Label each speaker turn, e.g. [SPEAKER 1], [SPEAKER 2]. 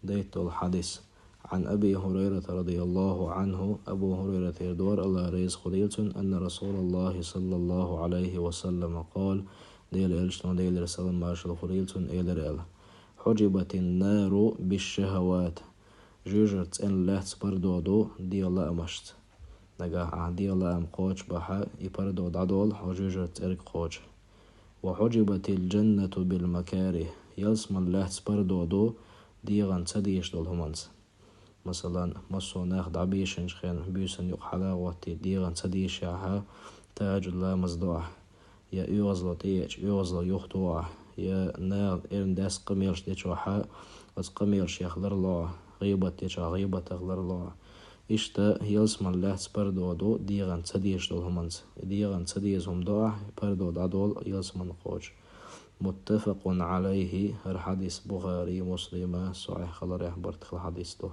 [SPEAKER 1] ديت الحديث عن أبي هريرة رضي الله عنه أبو هريرة يدور الله ريز خليلتون أن رسول الله صلى الله عليه وسلم قال ديل إلشتون ديل رسالة مارشل خليلتون إلى حجبت النار بالشهوات جوجرت إن لهت بردودو دي الله أمشت نجاح دي الله أم قوش بحا يبردود عدول حجوجرت إرق قوش وحجبت الجنة بالمكاره يلسمن لهت بردودو دي غن تديش دول همانس مثلا مصو ناخد عبيشن خين بيسن يق حلاوتي دي غن تديش ياها تاج الله مزدوع يا يوزلو تيج يوزلو يختوع يا ناغ إرن داس قميرش ديشوحا از قميرش يخلر الله غيبت ديشا غيبت اخلر الله إشتا يلسمن لهت بردودو دي غن تديش دول همانس دي غن تديش هم دوع بردود عدول يلسمن قوش متفق عليه الحديث بخاري مسلم صحيح خلر يحبرت الحديث ده